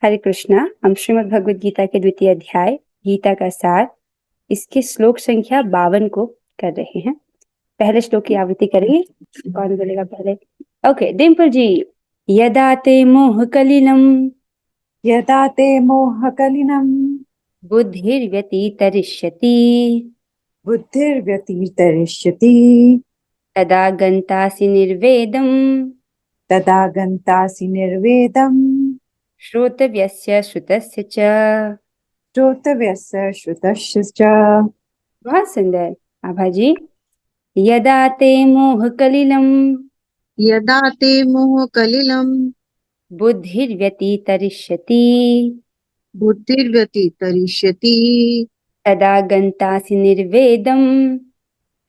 हरे कृष्णा। हम श्रीमद् भगवद गीता के द्वितीय अध्याय गीता का सार इसके श्लोक संख्या 52 को कर रहे हैं। पहले श्लोक की आवृत्ति करेंगे। कौन बोलेगा पहले? ओके, डिम्पल जी। यदा ते मोह कलिलम यदा ते मोहकलिनं बुद्धिर्व्यतितरिष्यति बुद्धिर्व्यतितरिष्यति तदा गन्तासि निर्वेदं तदा गन्तासि निर्वेदं श्रोतव्यस्य श्रुतस्य च। श्रोतव्यस्य श्रुतस्य च। बहुत सुंदर आभा जी। यदा ते मोह कलिलम यदा ते मोहकलिलं बुद्धिर्व्यतितरिष्यति बुद्धिर्व्यतितरिष्यति तदा गन्तासि निर्वेदं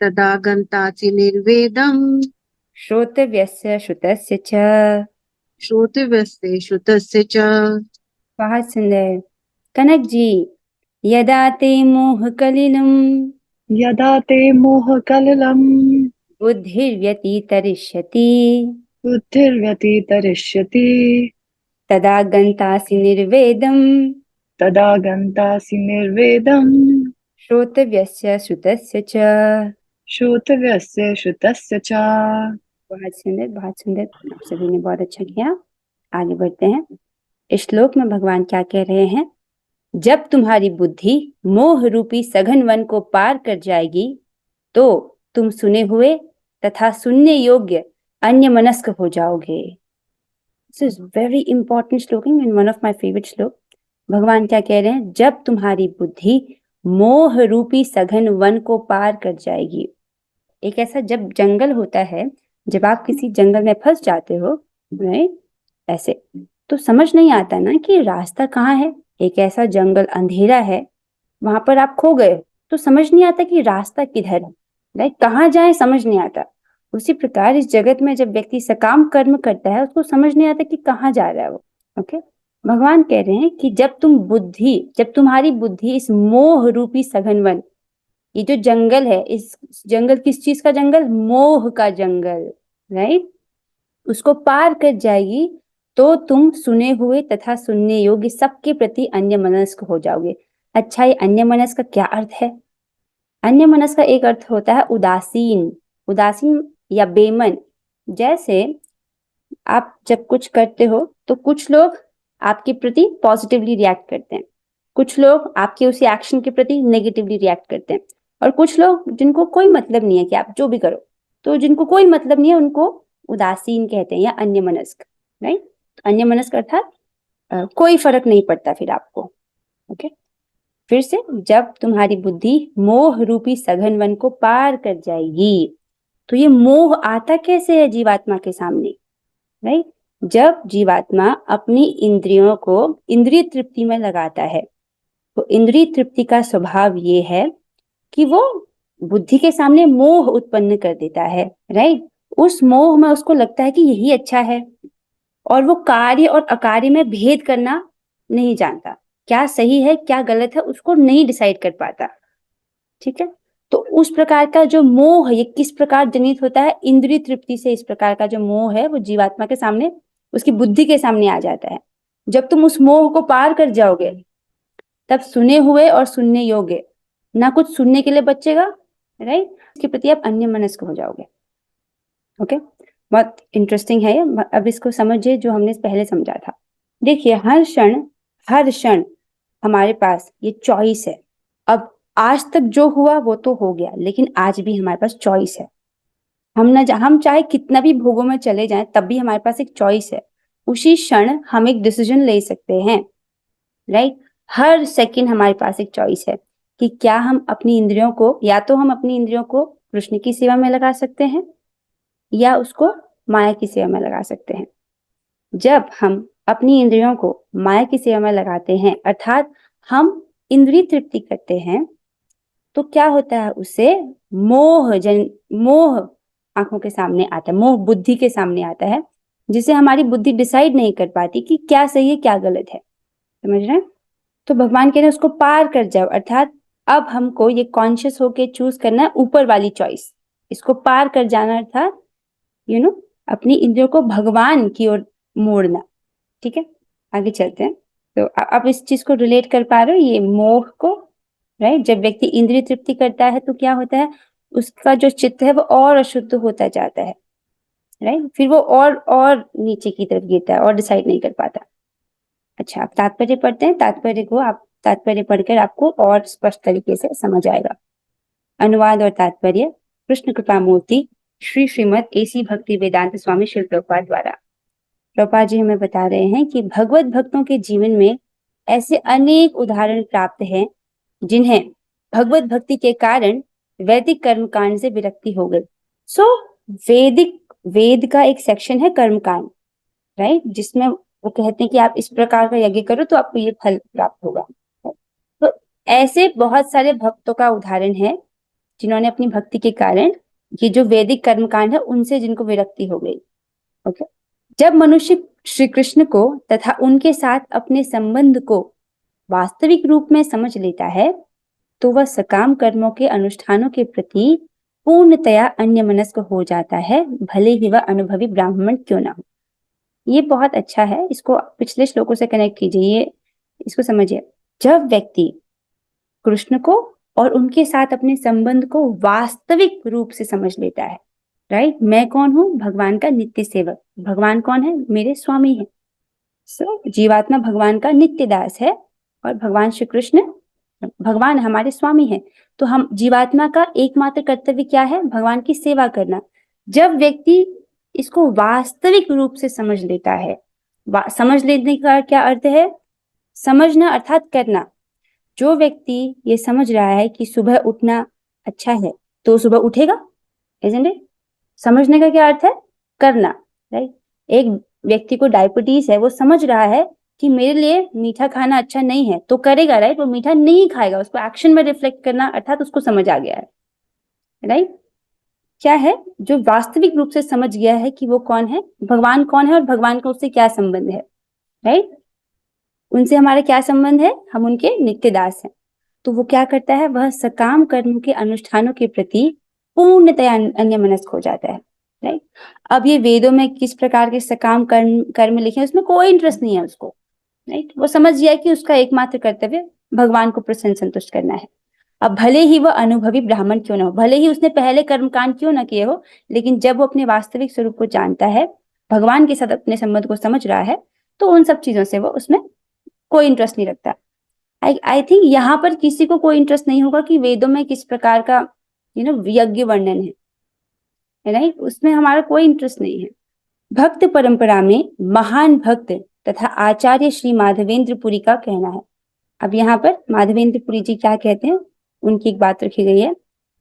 तदा गन्तासि निर्वेदं श्रोतव्यस्य श्रुतस्य च। श्रोतव्यस्य श्रुतस्य च। बहुत सुंदर। कनक जी। यदा ते मोह कलिलं यदा ते मोहकलिलं बुद्धिर्व्यतितरिष्यति बुद्धिर्व्यतितरिष्यति तदा गन्तासि निर्वेदं तदा गन्तासि निर्वेदं श्रोतव्यस्य श्रुतस्य च। श्रोतव्यस्य श्रुतस्य च। बहुत सुंदर, बहुत सुंदर। आप सभी ने बहुत अच्छा किया। आगे बढ़ते हैं। इस श्लोक में भगवान क्या कह रहे हैं? जब तुम्हारी बुद्धि मोह रूपी सघन वन को पार कर जाएगी तो तुम सुने हुए तथा सुनने योग्य अन्य मनस्क हो जाओगे। दिस इज वेरी इंपॉर्टेंट श्लोक and one of my favourite श्लोक। भगवान क्या कह रहे हैं? जब तुम्हारी बुद्धि मोह रूपी सघन वन को पार कर जाएगी। एक ऐसा जब जंगल होता है, जब आप किसी जंगल में फंस जाते हो, राइट, ऐसे तो समझ नहीं आता ना कि रास्ता कहाँ है। एक ऐसा जंगल अंधेरा है, वहां पर आप खो गए तो समझ नहीं आता कि रास्ता किधर है, राइट, कहाँ जाए समझ नहीं आता। उसी प्रकार इस जगत में जब व्यक्ति सकाम कर्म करता है उसको समझ नहीं आता कि कहाँ जा रहा है वो। ओके, भगवान कह रहे हैं कि जब तुम्हारी बुद्धि इस मोह रूपी सघन वन, ये जो जंगल है, इस जंगल किस चीज का जंगल? मोह का जंगल, राइट, उसको पार कर जाएगी तो तुम सुने हुए तथा सुनने योग्य सबके प्रति अन्य मनस्क हो जाओगे। अच्छा, ये अन्य मनस्क का क्या अर्थ है? अन्य मनस्क का एक अर्थ होता है उदासीन, उदासीन या बेमन। जैसे आप जब कुछ करते हो तो कुछ लोग आपके प्रति पॉजिटिवली रिएक्ट करते हैं, कुछ लोग आपके उसी एक्शन के प्रति नेगेटिवली रिएक्ट करते हैं, और कुछ लोग जिनको कोई मतलब नहीं है कि आप जो भी करो, तो जिनको कोई मतलब नहीं है उनको उदासीन कहते हैं या अन्य मनस्क, राइट। अन्य मनस्क अर्थात कोई फर्क नहीं पड़ता फिर आपको। ओके, फिर से, जब तुम्हारी बुद्धि मोह रूपी सघन वन को पार कर जाएगी तो ये मोह आता कैसे है जीवात्मा के सामने, राइट? जब जीवात्मा अपनी इंद्रियों को इंद्रिय तृप्ति में लगाता है तो इंद्रिय तृप्ति का स्वभाव ये है कि वो बुद्धि के सामने मोह उत्पन्न कर देता है, राइट। उस मोह में उसको लगता है कि यही अच्छा है, और वो कार्य और अकार्य में भेद करना नहीं जानता, क्या सही है क्या गलत है उसको नहीं डिसाइड कर पाता। ठीक है, तो उस प्रकार का जो मोह ये किस प्रकार जनित होता है? इंद्रिय तृप्ति से इस प्रकार का जो मोह है वो जीवात्मा के सामने, उसकी बुद्धि के सामने आ जाता है। जब तुम उस मोह को पार कर जाओगे तब सुने हुए और सुनने योग्य ना कुछ सुनने के लिए बचेगा, राइट, इसके प्रति आप अन्य मनस्क हो जाओगे। ओके, बहुत इंटरेस्टिंग है ये। अब इसको समझिए जो हमने पहले समझा था। देखिए, हर क्षण हमारे पास ये चॉइस है। अब आज तक जो हुआ वो तो हो गया, लेकिन आज भी हमारे पास चॉइस है। हम चाहे कितना भी भोगों में चले जाएं तब भी हमारे पास एक चॉइस है। उसी क्षण हम एक डिसीजन ले सकते हैं, राइट। हर सेकंड हमारे पास एक चॉइस है कि क्या हम अपनी इंद्रियों को, या तो हम अपनी इंद्रियों को कृष्ण की सेवा में लगा सकते हैं या उसको माया की सेवा में लगा सकते हैं। जब हम अपनी इंद्रियों को माया की सेवा में लगाते हैं, अर्थात हम इंद्रिय तृप्ति करते हैं, तो क्या होता है? उससे मोह आंखों के सामने आता है, मोह बुद्धि के सामने आता है, जिसे हमारी बुद्धि डिसाइड नहीं कर पाती कि क्या सही है क्या गलत है। समझ रहे हैं? तो भगवान कह रहे हैं उसको पार कर जाओ, अर्थात अब हमको ये कॉन्शियस होके चूज करना है ऊपर वाली चॉइस, इसको पार कर जाना, अर्थात अपनी इंद्रियों को भगवान की ओर मोड़ना। ठीक है, आगे चलते हैं। तो आप इस चीज को रिलेट कर पा रहे हो, ये मोह को, राइट? जब व्यक्ति इंद्रिय तृप्ति करता है तो क्या होता है, उसका जो चित्त है वो और अशुद्ध होता जाता है, राइट? फिर वो और नीचे की तरफ गिरता है और डिसाइड नहीं कर पाता। अच्छा, आप तात्पर्य पढ़ते हैं, तात्पर्य पढ़कर आपको और स्पष्ट तरीके से समझ आएगा। अनुवाद और तात्पर्य कृष्ण कृपा मूर्ति श्री श्रीमद एसी भक्ति वेदांत स्वामी शिल प्रभुपाद द्वारा। प्रभुपाद जी हमें बता रहे हैं कि भगवत भक्तों के जीवन में ऐसे अनेक उदाहरण प्राप्त हैं जिन्हें भगवत भक्ति के कारण वैदिक कर्मकांड से विरक्ति हो गई। सो वेद का एक सेक्शन है कर्मकांड, राइट, जिसमें वो कहते हैं कि आप इस प्रकार का यज्ञ करो तो आपको ये फल प्राप्त होगा। तो ऐसे बहुत सारे भक्तों का उदाहरण है जिन्होंने अपनी भक्ति के कारण ये जो वैदिक कर्मकांड है उनसे जिनको विरक्ति हो गई। ओके, जब मनुष्य श्री कृष्ण को तथा उनके साथ अपने संबंध को वास्तविक रूप में समझ लेता है तो वह सकाम कर्मों के अनुष्ठानों के प्रति पूर्णतया अन्यमनस्क हो जाता है, भले ही वह अनुभवी ब्राह्मण क्यों ना हो। ये बहुत अच्छा है, इसको पिछले श्लोकों से कनेक्ट कीजिए, इसको समझिए। जब व्यक्ति कृष्ण को और उनके साथ अपने संबंध को वास्तविक रूप से समझ लेता है, राइट, मैं कौन हूं, भगवान का नित्य सेवक। भगवान कौन है, मेरे स्वामी है। जीवात्मा भगवान का नित्य दास है और भगवान श्री कृष्ण, भगवान हमारे स्वामी है। तो हम जीवात्मा का एकमात्र कर्तव्य क्या है, भगवान की सेवा करना। जब व्यक्ति इसको वास्तविक रूप से समझ लेता है, समझ लेने का क्या अर्थ है, समझना अर्थात करना। जो व्यक्ति ये समझ रहा है कि सुबह उठना अच्छा है तो सुबह उठेगा, isn't it? समझने का क्या अर्थ है, करना, राइट। एक व्यक्ति को डायबिटीज है, वो समझ रहा है कि मेरे लिए मीठा खाना अच्छा नहीं है तो करेगा, राइट, वो मीठा नहीं खाएगा। उसको एक्शन में रिफ्लेक्ट करना अर्थात उसको समझ आ गया है, राइट। क्या है, जो वास्तविक रूप से समझ गया है कि वो कौन है, भगवान कौन है और भगवान का उससे क्या संबंध है, राइट, उनसे हमारा क्या संबंध है, हम उनके नित्य दास हैं। तो वो क्या करता है, वह सकाम कर्म के अनुष्ठानों के प्रति पूर्णतया अन्यमनस्क हो जाता है, राइट। अब ये वेदों में किस प्रकार के सकाम कर्म लिखे हैं उसमें कोई इंटरेस्ट नहीं है उसको, राइट। वो समझ गया कि उसका एकमात्र कर्तव्य भगवान को प्रसन्न संतुष्ट करना है। अब भले ही वह अनुभवी ब्राह्मण क्यों ना हो, भले ही उसने पहले कर्मकांड क्यों ना किए हो, लेकिन जब वो अपने वास्तविक स्वरूप को जानता है, भगवान के साथ अपने संबंध को समझ रहा है, तो उन सब चीजों से वो उसमें कोई इंटरेस्ट नहीं रखता। आई थिंक यहाँ पर किसी को कोई इंटरेस्ट नहीं होगा कि वेदों में किस प्रकार का यज्ञ वर्णन है, राइट, उसमें हमारा कोई इंटरेस्ट नहीं है। भक्त परंपरा में महान भक्त तथा आचार्य श्री माधवेंद्रपुरी का कहना है। अब यहाँ पर माधवेंद्रपुरी जी क्या कहते हैं, उनकी एक बात रखी गई है।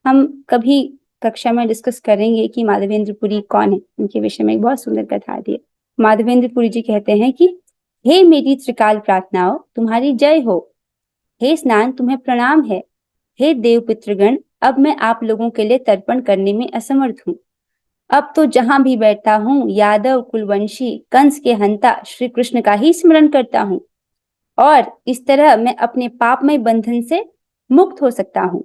हम कभी कक्षा में डिस्कस करेंगे कि माधवेंद्रपुरी कौन है, उनके विषय में एक बहुत सुंदर कथा आती है। माधवेंद्रपुरी जी कहते हैं कि हे मेरी त्रिकाल प्रार्थनाओं तुम्हारी जय हो, हे स्नान तुम्हें प्रणाम है, हे देव पितृगण अब मैं आप लोगों के लिए तर्पण करने में असमर्थ हूँ। अब तो जहां भी बैठता हूँ यादव कुलवंशी कंस के हंता श्री कृष्ण का ही स्मरण करता हूँ और इस तरह मैं अपने पापमय बंधन से मुक्त हो सकता हूँ।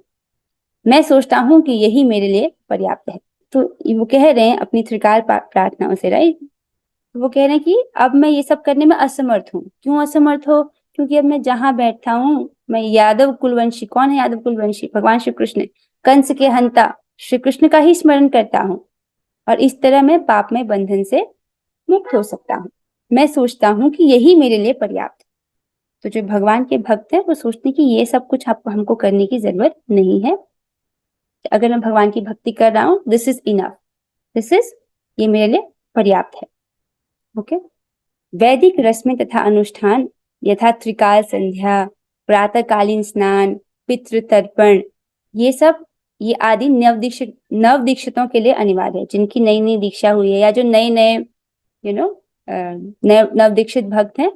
मैं सोचता हूँ कि यही मेरे लिए पर्याप्त है। तो वो कह रहे हैं अपनी त्रिकाल प्रार्थनाओं से, राइट, वो कह रहे हैं कि अब मैं ये सब करने में असमर्थ हूँ। क्यों असमर्थ हो, क्योंकि अब मैं जहां बैठता हूँ, मैं यादव कुलवंशी, कौन है यादव कुलवंशी, भगवान श्री कृष्ण, कंस के हंता श्री कृष्ण का ही स्मरण करता हूँ और इस तरह मैं पाप में बंधन से मुक्त हो सकता हूँ। मैं सोचता हूँ कि यही मेरे लिए पर्याप्त है। तो जो भगवान के भक्त हैं वो सोचते हैं कि ये सब कुछ हमको करने की जरूरत नहीं है। अगर मैं भगवान की भक्ति कर रहा हूँ, दिस इज इनफ, ये मेरे लिए पर्याप्त है। ओके, वैदिक रस्में तथा अनुष्ठान यथा त्रिकाल संध्या, प्रातःकालीन स्नान, पितृ तर्पण, ये आदि नवदीक्षितों के लिए अनिवार्य है। जिनकी नई नई दीक्षा हुई है या जो नए नवदीक्षित भक्त हैं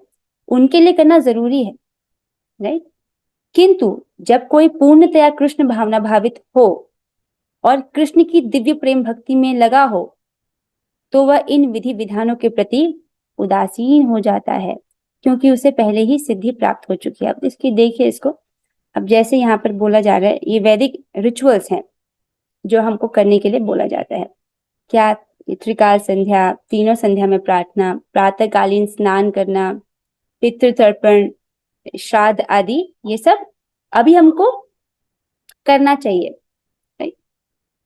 उनके लिए करना जरूरी है, राइट। किंतु जब कोई पूर्णतया कृष्ण भावना भावित हो और कृष्ण की दिव्य प्रेम भक्ति में लगा हो तो वह इन विधि विधानों के प्रति उदासीन हो जाता है क्योंकि उसे पहले ही सिद्धि प्राप्त हो चुकी है। अब इसकी देखिए इसको, अब जैसे यहाँ पर बोला जा रहा है ये वैदिक रिचुअल्स हैं जो हमको करने के लिए बोला जाता है। क्या, त्रिकाल संध्या, तीनों संध्या में प्रार्थना, प्रातःकालीन स्नान करना, पितृ तर्पण, श्राद्ध आदि, ये सब अभी हमको करना चाहिए, राइट।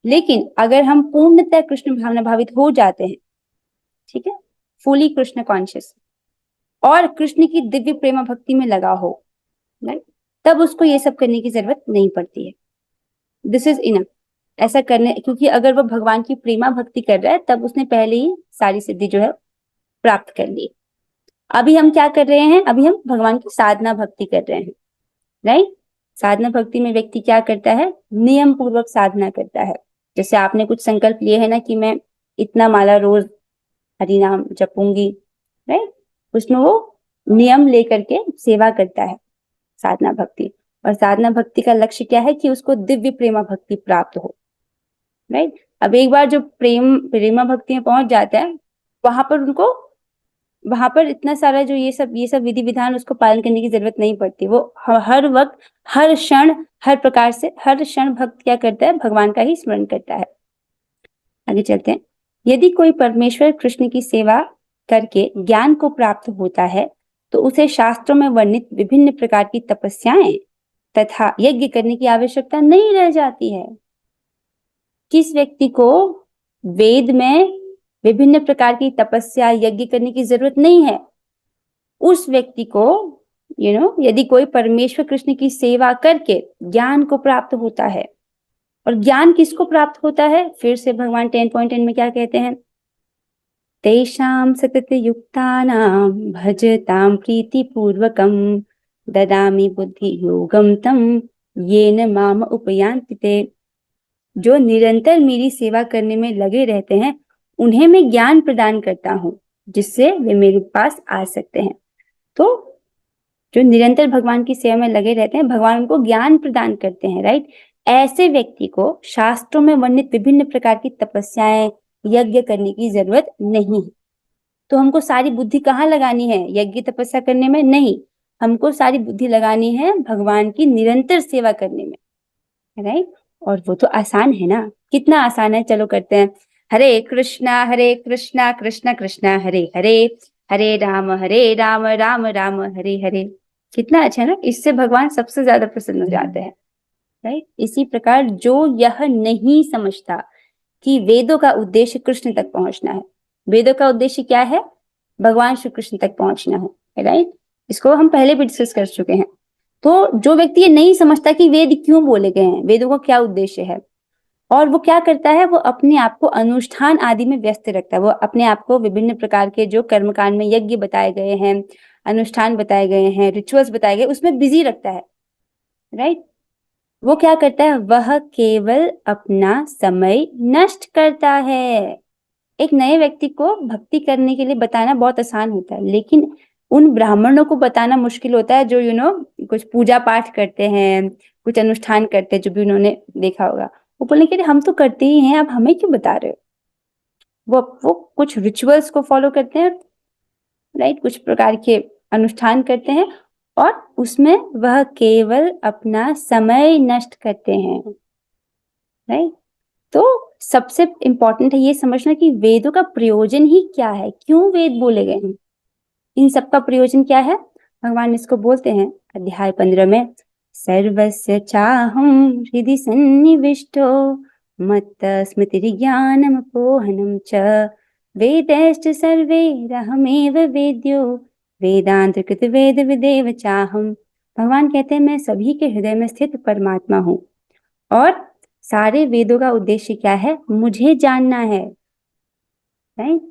लेकिन अगर हम पूर्णतः कृष्ण भावना भावित हो जाते हैं, ठीक है, फुली कृष्ण कॉन्शियस और कृष्ण की दिव्य प्रेमा भक्ति में लगा हो, राइट, तब उसको ये सब करने की जरूरत नहीं पड़ती है। दिस इज इनफ ऐसा करने, क्योंकि अगर वो भगवान की प्रेमा भक्ति कर रहा है तब उसने पहले ही सारी सिद्धि जो है प्राप्त कर ली। अभी हम क्या कर रहे हैं, अभी हम भगवान की साधना भक्ति कर रहे हैं, राइट। साधना भक्ति में व्यक्ति क्या करता है, नियम पूर्वक साधना करता है। जैसे आपने कुछ संकल्प लिए है ना कि मैं इतना माला रोज हरि नाम जपूंगी, राइट, उसमें वो नियम लेकर के सेवा करता है साधना भक्ति। और साधना भक्ति का लक्ष्य क्या है कि उसको दिव्य प्रेमा भक्ति प्राप्त हो, राइट। अब एक बार जो प्रेमा भक्ति में पहुंच जाता है, वहां पर इतना सारा जो ये सब विधि विधान उसको पालन करने की जरूरत नहीं पड़ती। वो हर वक्त, हर क्षण, हर प्रकार से, हर क्षण भक्त क्या करता है, भगवान का ही स्मरण करता है। आगे चलते हैं। यदि कोई परमेश्वर कृष्ण की सेवा करके ज्ञान को प्राप्त होता है तो उसे शास्त्रों में वर्णित विभिन्न प्रकार की तपस्याएं तथा यज्ञ करने की आवश्यकता नहीं रह जाती है। किस व्यक्ति को वेद में विभिन्न प्रकार की तपस्या यज्ञ करने की जरूरत नहीं है, उस व्यक्ति को यदि कोई परमेश्वर कृष्ण की सेवा करके ज्ञान को प्राप्त होता है। और ज्ञान किसको प्राप्त होता है, फिर से भगवान 10.10 में क्या कहते हैं, तेषां सतत युक्तानां भजतां प्रीतिपूर्वकं ददामि बुद्धि योगम तम येन माम उपयान्ति ते। जो निरंतर मेरी सेवा करने में लगे रहते हैं उन्हें मैं ज्ञान प्रदान करता हूँ जिससे वे मेरे पास आ सकते हैं। तो जो निरंतर भगवान की सेवा में लगे रहते हैं, भगवान उनको ज्ञान प्रदान करते हैं, राइट। ऐसे व्यक्ति को शास्त्रों में वर्णित विभिन्न प्रकार की तपस्याएं यज्ञ करने की जरूरत नहीं है। तो हमको सारी बुद्धि कहाँ लगानी है, यज्ञ तपस्या करने में नहीं, हमको सारी बुद्धि लगानी है भगवान की निरंतर सेवा करने में, राइट। और वो तो आसान है ना, कितना आसान है, चलो करते हैं। हरे कृष्णा कृष्ण कृष्ण हरे हरे, हरे राम राम राम हरे हरे। कितना अच्छा है ना, इससे भगवान सबसे ज्यादा प्रसन्न हो जाते हैं, राइट। इसी प्रकार जो यह नहीं समझता कि वेदों का उद्देश्य कृष्ण तक पहुंचना है, वेदों का उद्देश्य क्या है, भगवान श्री कृष्ण तक पहुंचना है, राइट। इसको हम पहले भी डिस्कस कर चुके हैं। तो जो व्यक्ति ये नहीं समझता कि वेद क्यों बोले गए हैं, वेदों का क्या उद्देश्य है, और वो क्या करता है, वो अपने आप को अनुष्ठान आदि में व्यस्त रखता है। वो अपने आप को विभिन्न प्रकार के जो कर्मकांड में यज्ञ बताए गए हैं, अनुष्ठान बताए गए हैं, रिचुअल्स बताए गए, उसमें बिजी रखता है, राइट। वो क्या करता है, वह केवल अपना समय नष्ट करता है। एक नए व्यक्ति को भक्ति करने के लिए बताना बहुत आसान होता है, लेकिन उन ब्राह्मणों को बताना मुश्किल होता है जो कुछ पूजा पाठ करते हैं, कुछ अनुष्ठान करते हैं, जो भी उन्होंने देखा होगा। वो बोलेंगे हम तो करते ही हैं, आप हमें क्यों बता रहे हो। वो कुछ रिचुअल्स को फॉलो करते हैं, राइट, कुछ प्रकार के अनुष्ठान करते हैं और उसमें वह केवल अपना समय नष्ट करते हैं, राइट। तो सबसे इंपॉर्टेंट है ये समझना कि वेदों का प्रयोजन ही क्या है, क्यों वेद बोले गए हैं, इन सब का प्रयोजन क्या है। भगवान इसको बोलते हैं अध्याय 15 में, सर्वस्य चाहं हृदि सन्निविष्टो मत्त स्मृतिर्ज्ञानम पोहनम च वेदैश्च सर्वैरहमेव वेद्यो वेदांत कृत वेद विदेव चाहम। भगवान कहते हैं मैं सभी के हृदय में स्थित परमात्मा हूँ और सारे वेदों का उद्देश्य क्या है, मुझे जानना है, राइट।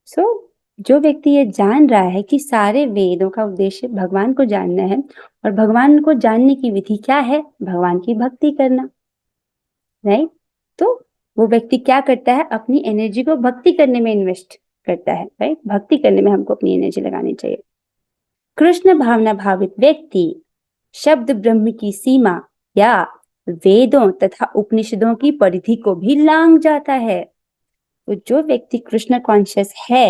सो जो व्यक्ति ये जान रहा है कि सारे वेदों का उद्देश्य भगवान को जानना है और भगवान को जानने की विधि क्या है, भगवान की भक्ति करना, राइट। तो वो व्यक्ति क्या करता है, अपनी एनर्जी को भक्ति करने में इन्वेस्ट करता है, राइट। भक्ति करने में हमको अपनी एनर्जी लगानी चाहिए। कृष्ण भावना भावित व्यक्ति शब्द ब्रह्म की सीमा या वेदों तथा उपनिषदों की परिधि को भी लांघ जाता है। तो जो व्यक्ति कृष्ण कॉन्शियस है,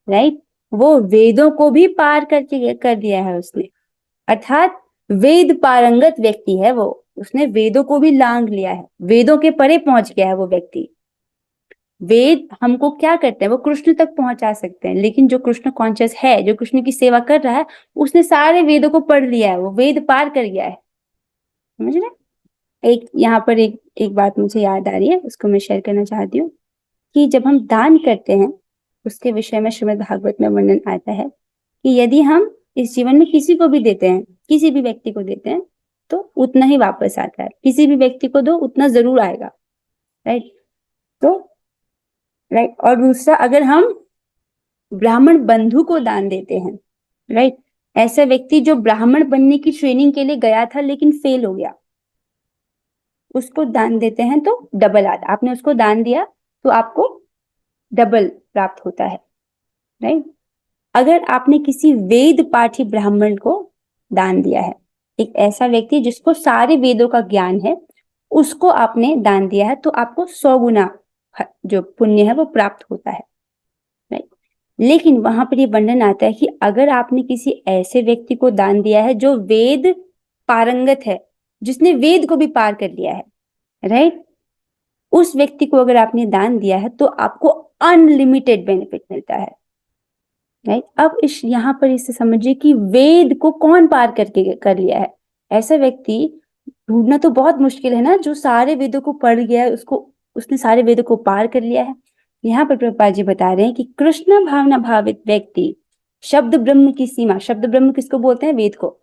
राइट, वो वेदों को भी पार करके कर दिया है उसने, अर्थात वेद पारंगत व्यक्ति है वो, उसने वेदों को भी लांघ लिया है, वेदों के परे पहुंच गया है वो व्यक्ति। वेद हमको क्या करते हैं, वो कृष्ण तक पहुंचा सकते हैं, लेकिन जो कृष्ण कॉन्शियस है, जो कृष्ण की सेवा कर रहा है, उसने सारे वेदों को पढ़ लिया है, वो वेद पार कर गया है। समझ रहे? एक यहाँ पर एक बात मुझे याद आ रही है, उसको मैं शेयर करना चाहती हूँ कि जब हम दान करते हैं, उसके विषय में श्रीमद् भागवत में वर्णन आता है कि यदि हम इस जीवन में किसी को भी देते हैं, किसी भी व्यक्ति को देते हैं, तो उतना ही वापस आता है। किसी भी व्यक्ति को दो, उतना जरूर आएगा। राइट? तो राइट, और दूसरा, अगर हम ब्राह्मण बंधु को दान देते हैं, राइट, ऐसा व्यक्ति जो ब्राह्मण बनने की ट्रेनिंग के लिए गया था लेकिन फेल हो गया, उसको दान देते हैं तो डबल आता। आपने उसको दान दिया तो आपको डबल प्राप्त होता है। राइट? अगर आपने किसी वेद पाठी ब्राह्मण को दान दिया है, एक ऐसा व्यक्ति जिसको सारे वेदों का ज्ञान है, उसको आपने दान दिया है, तो आपको 100 गुना जो पुण्य है वो प्राप्त होता है। राइट? लेकिन वहां पर ये वर्णन आता है कि अगर आपने किसी ऐसे व्यक्ति को दान दिया है जो वेद पारंगत है, जिसने वेद को भी पार कर लिया है, राइट, उस व्यक्ति को अगर आपने दान दिया है तो आपको अनलिमिटेड बेनिफिट मिलता है। राइट? अब इस यहाँ पर इससे समझिए कि वेद को कौन पार करके कर लिया है। ऐसा व्यक्ति ढूंढना तो बहुत मुश्किल है ना, जो सारे वेदों को पढ़ गया है, उसने सारे वेदों को पार कर लिया है। यहाँ पर प्रभुपाद जी बता रहे हैं कि कृष्ण भावना भावित व्यक्ति शब्द ब्रह्म की सीमा, शब्द ब्रह्म किसको बोलते हैं? वेद को,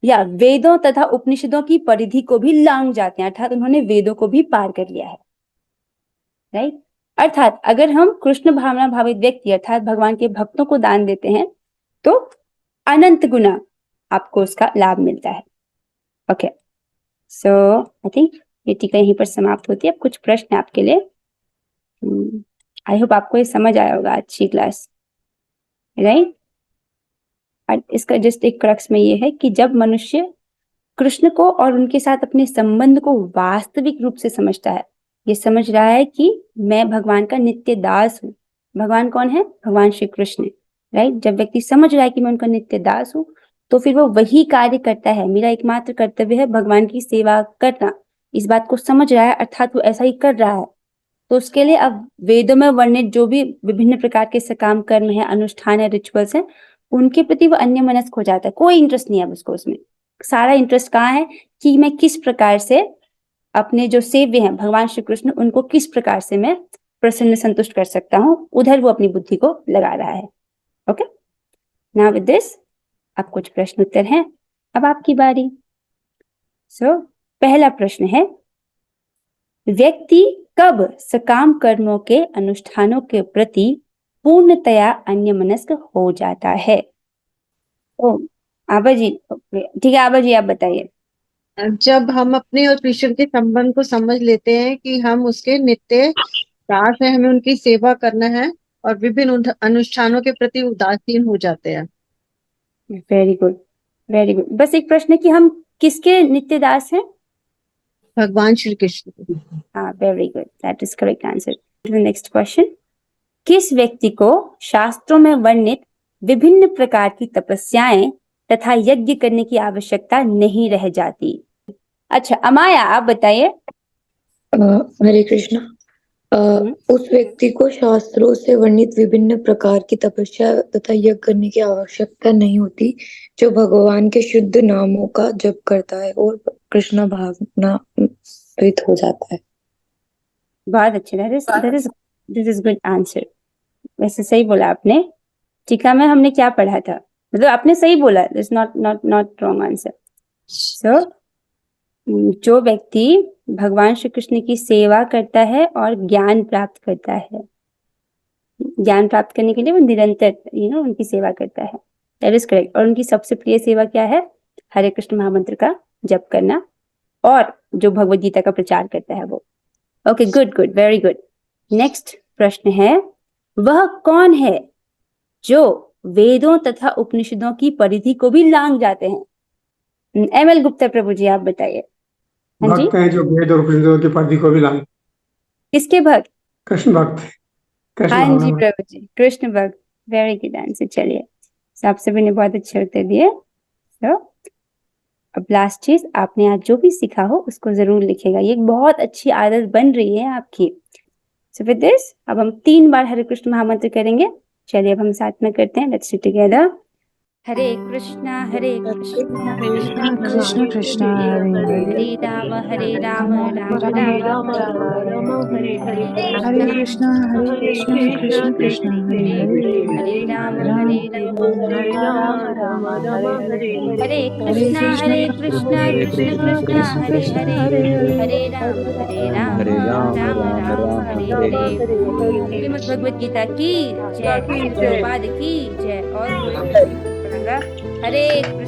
या वेदों तथा उपनिषदों की परिधि को भी लांघ जाते हैं, अर्थात उन्होंने वेदों को भी पार कर लिया है। राइट? अर्थात अगर हम कृष्ण भावना भावित व्यक्ति अर्थात भगवान के भक्तों को दान देते हैं तो अनंत गुना आपको उसका लाभ मिलता है। ओके, सो आई थिंक ये टीका यहीं पर समाप्त होती है। अब कुछ प्रश्न आपके लिए। आई होप आपको ये समझ आया होगा अच्छी क्लास। राइट? और इसका जस्ट एक क्रक्स में ये है कि जब मनुष्य कृष्ण को और उनके साथ अपने संबंध को वास्तविक रूप से समझता है, ये समझ रहा है कि मैं भगवान का नित्य दास हूँ। भगवान कौन है? भगवान श्री कृष्ण। राइट? जब व्यक्ति समझ रहा है कि मैं उनका नित्य दास हूँ, तो फिर वो वही कार्य करता है। मेरा एकमात्र कर्तव्य है भगवान की सेवा करना। इस बात को समझ रहा है, अर्थात वो ऐसा ही कर रहा है। तो उसके लिए अब वेदों में वर्णित जो भी विभिन्न प्रकार के सकाम कर्म है, अनुष्ठान है, रिचुअल्स है, उनके प्रति वो अन्य मनस्क हो जाता है। कोई इंटरेस्ट नहीं है उसको उसमें। सारा इंटरेस्ट कहाँ है कि मैं किस प्रकार से अपने जो सेव्य हैं भगवान श्री कृष्ण, उनको किस प्रकार से मैं प्रसन्न संतुष्ट कर सकता हूँ, उधर वो अपनी बुद्धि को लगा रहा है। ओके, नाउ विद दिस अब कुछ प्रश्न उत्तर हैं। अब आपकी बारी। सो पहला प्रश्न है, व्यक्ति कब सकाम कर्मों के अनुष्ठानों के प्रति पूर्णतया अन्यमनस्क हो जाता है? ओ आबा जी, ठीक है आबा जी आप बताइए। जब हम अपने और कृष्ण के संबंध को समझ लेते हैं कि हम उसके नित्य दास हैं, हमें उनकी सेवा करना है, और विभिन्न अनुष्ठानों के प्रति उदासीन हो जाते हैं। Very good, very good. बस एक प्रश्न है कि हम किसके नित्य दास हैं? भगवान श्री कृष्ण। हाँ, very good, that is correct answer. Next question, किस व्यक्ति को शास्त्रों में वर्णित विभिन्न प्रकार की तपस्याएं तथा यज्ञ करने की आवश्यकता नहीं रह जाती? अच्छा अमाया आप बताइए। हरे कृष्णा। उस व्यक्ति को शास्त्रों से वर्णित विभिन्न प्रकार की तपस्या तथा यज्ञ करने की आवश्यकता नहीं होती, जो भगवान के शुद्ध नामों का जप करता है और कृष्ण भावनान्वित हो जाता है। बहुत अच्छे, दिस इज गुड आंसर। वैसे सही बोला आपने। टीका में हमने क्या पढ़ा था, मतलब आपने सही बोला, दिस नॉट रॉन्ग आंसर। सो जो व्यक्ति भगवान श्री कृष्ण की सेवा करता है और ज्ञान प्राप्त करता है, ज्ञान प्राप्त करने के लिए वो निरंतर उनकी सेवा करता है, दैट इज करेक्ट। और उनकी सबसे प्रिय सेवा क्या है? हरे कृष्ण महामंत्र का जप करना, और जो भगवद गीता का प्रचार करता है वो। Okay, good good, very good. Next प्रश्न है, वह कौन है जो वेदों तथा उपनिषदों की परिधि को भी लांघ जाते हैं? एमएल गुप्ता प्रभु जी आप बताइए। हाँ जी, भक्त हैं जो वेद और उपनिषदों की परिधि को भी लांघ। किसके भक्त? कृष्ण भक्त, कृष्ण हाँ भावना जी भक्त। प्रभु जी, कृष्ण भक्त। Very good answer. चलिए, आप सभी ने बहुत अच्छे उत्तर दिए। तो अब लास्ट चीज, आपने आज जो भी सीखा हो उसको जरूर लिखेगा। ये एक बहुत अच्छी आदत बन रही है आपकी। सो विद दिस अब हम 3 बार हरे कृष्ण महामंत्र करेंगे। चलिए अब हम साथ में करते हैं। Let's do together. Hare Krishna Krishna Krishna Krishna Hare Hare Hare Ram Ram Ram Hare Krishna Krishna Krishna Hare Hare Hare Ram Ram Hare Ram Hare Hare Krishna Krishna Krishna Hare Hare Hare Ram Ram Ram Hare Hare. Shrimad Bhagavad Gita की जय, प्रभुपाद की जय। और कोई पढ़ेगा? हरे कृष्ण